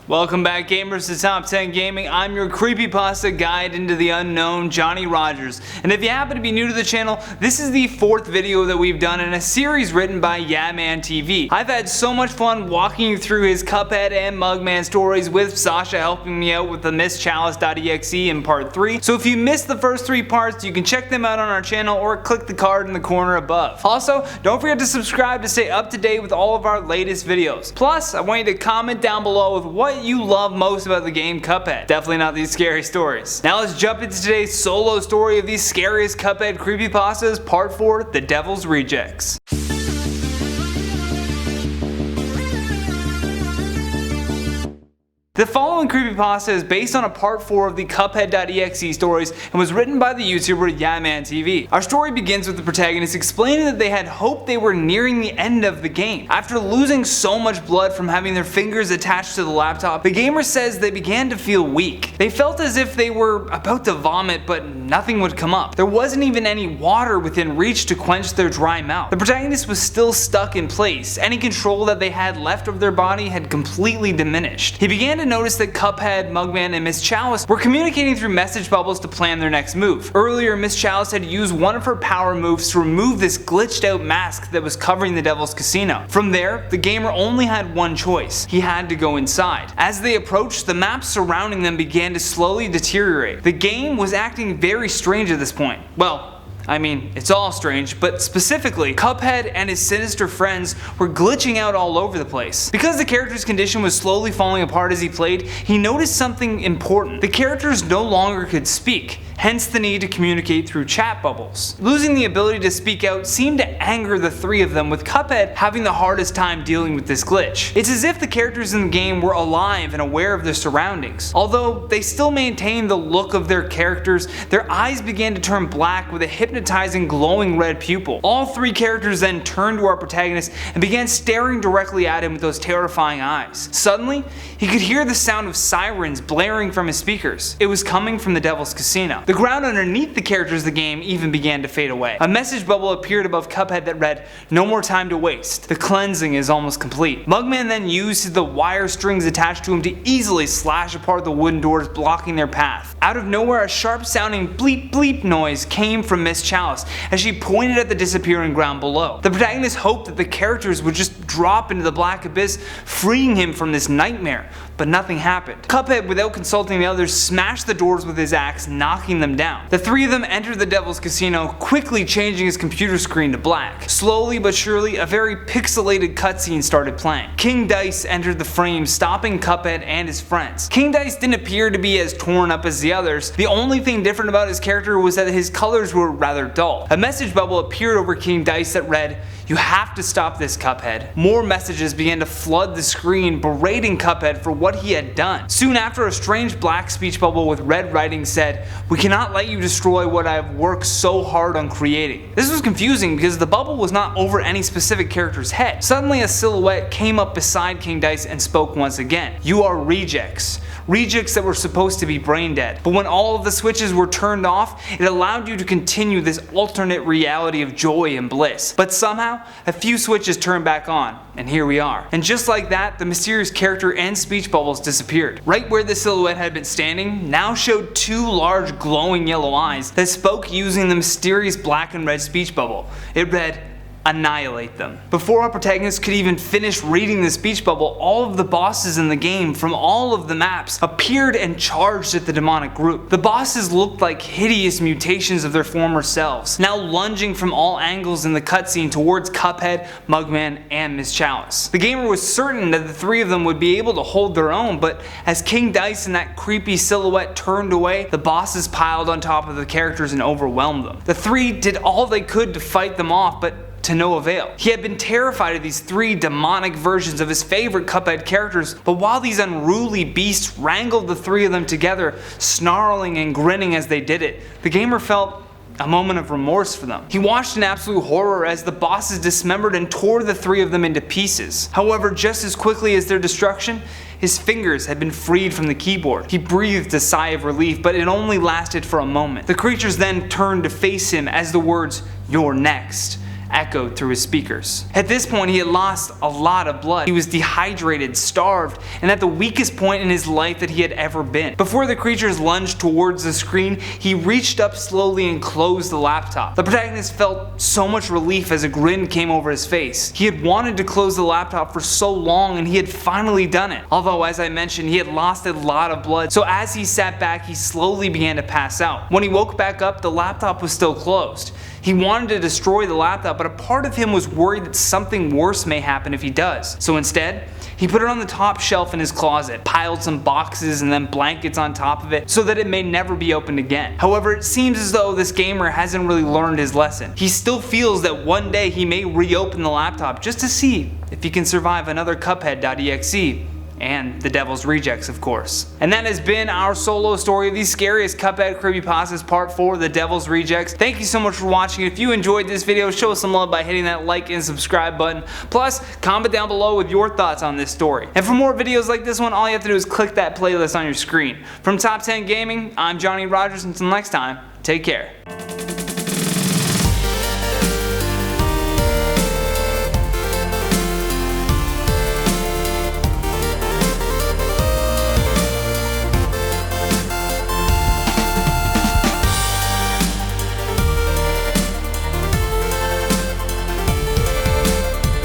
Welcome back, gamers, to Top 10 Gaming. I'm your creepypasta guide into the unknown, Johnny Rogers. And if you happen to be new to the channel, this is the 4th video that we've done in a series written by YaManTV. I've had so much fun walking you through his Cuphead and Mugman stories, with Sasha helping me out with the chalice.exe in part 3. So if you missed the first 3 parts, you can check them out on our channel or click the card in the corner above. Also, don't forget to subscribe to stay up to date with all of our latest videos. Plus, I want you to comment down below with what you love most about the game Cuphead. Definitely not these scary stories. Now let's jump into today's solo story of these scariest Cuphead creepypastas, part 4, The Devil's Rejects. The following creepypasta is based on a part 4 of the cuphead.exe stories and was written by the YouTuber YaManTV. Our story begins with the protagonist explaining that they had hoped they were nearing the end of the game. After losing so much blood from having their fingers attached to the laptop, the gamer says they began to feel weak. They felt as if they were about to vomit, but nothing would come up. There wasn't even any water within reach to quench their dry mouth. The protagonist was still stuck in place. Any control that they had left of their body had completely diminished. He began to notice that Cuphead, Mugman, and Miss Chalice were communicating through message bubbles to plan their next move. Earlier, Miss Chalice had used one of her power moves to remove this glitched out mask that was covering the Devil's Casino. From there, the gamer only had one choice. He had to go inside. As they approached, the maps surrounding them began to slowly deteriorate. The game was acting very strange at this point. Well, I mean, it's all strange, but specifically, Cuphead and his sinister friends were glitching out all over the place. Because the character's condition was slowly falling apart as he played, he noticed something important. The characters no longer could speak, hence the need to communicate through chat bubbles. Losing the ability to speak out seemed to anger the 3 of them, with Cuphead having the hardest time dealing with this glitch. It's as if the characters in the game were alive and aware of their surroundings. Although they still maintained the look of their characters, their eyes began to turn black with a hypnotizing glowing red pupil. All 3 characters then turned to our protagonist and began staring directly at him with those terrifying eyes. Suddenly, he could hear the sound of sirens blaring from his speakers. It was coming from the Devil's Casino. The ground underneath the characters of the game even began to fade away. A message bubble appeared above Cuphead that read, "No more time to waste. The cleansing is almost complete." Mugman then used the wire strings attached to him to easily slash apart the wooden doors blocking their path. Out of nowhere, a sharp sounding bleep bleep noise came from Miss Chalice as she pointed at the disappearing ground below. The protagonist hoped that the characters would just drop into the black abyss, freeing him from this nightmare, but nothing happened. Cuphead, without consulting the others, smashed the doors with his axe, knocking them down. The 3 of them entered the Devil's Casino, quickly changing his computer screen to black. Slowly but surely, a very pixelated cutscene started playing. King Dice entered the frame, stopping Cuphead and his friends. King Dice didn't appear to be as torn up as the others. The only thing different about his character was that his colors were rather dull. A message bubble appeared over King Dice that read, "You have to stop this, Cuphead." More messages began to flood the screen, berating Cuphead for what he had done. Soon after, a strange black speech bubble with red writing said, "We cannot let you destroy what I have worked so hard on creating." This was confusing because the bubble was not over any specific character's head. Suddenly, a silhouette came up beside King Dice and spoke once again. "You are rejects. Rejects that were supposed to be brain dead. But when all of the switches were turned off, it allowed you to continue this alternate reality of joy and bliss. But somehow, a few switches turned back on, and here we are." And just like that, the mysterious character and speech bubbles disappeared. Right where the silhouette had been standing now showed 2 large glowing yellow eyes that spoke using the mysterious black and red speech bubble. It read, "Annihilate them." Before our protagonist could even finish reading the speech bubble, all of the bosses in the game from all of the maps appeared and charged at the demonic group. The bosses looked like hideous mutations of their former selves, now lunging from all angles in the cutscene towards Cuphead, Mugman, and Miss Chalice. The gamer was certain that the 3 of them would be able to hold their own, but as King Dice and that creepy silhouette turned away, the bosses piled on top of the characters and overwhelmed them. The 3 did all they could to fight them off, but to no avail. He had been terrified of these 3 demonic versions of his favorite Cuphead characters, but while these unruly beasts wrangled the 3 of them together, snarling and grinning as they did it, the gamer felt a moment of remorse for them. He watched in absolute horror as the bosses dismembered and tore the 3 of them into pieces. However, just as quickly as their destruction, his fingers had been freed from the keyboard. He breathed a sigh of relief, but it only lasted for a moment. The creatures then turned to face him as the words, "You're next," echoed through his speakers. At this point, he had lost a lot of blood. He was dehydrated, starved, and at the weakest point in his life that he had ever been. Before the creatures lunged towards the screen, he reached up slowly and closed the laptop. The protagonist felt so much relief as a grin came over his face. He had wanted to close the laptop for so long, and he had finally done it. Although, as I mentioned, he had lost a lot of blood, so as he sat back, he slowly began to pass out. When he woke back up, the laptop was still closed. He wanted to destroy the laptop, but a part of him was worried that something worse may happen if he does. So instead, he put it on the top shelf in his closet, piled some boxes and then blankets on top of it so that it may never be opened again. However, it seems as though this gamer hasn't really learned his lesson. He still feels that one day he may reopen the laptop just to see if he can survive another cuphead.exe. And the Devil's Rejects, of course. And that has been our solo story of the Scariest Cuphead Creepypastas Part 4, The Devil's Rejects. Thank you so much for watching. If you enjoyed this video, show us some love by hitting that like and subscribe button. Plus, comment down below with your thoughts on this story. And for more videos like this one, all you have to do is click that playlist on your screen. From Top 10 Gaming, I'm Johnny Rogers. Until next time, take care.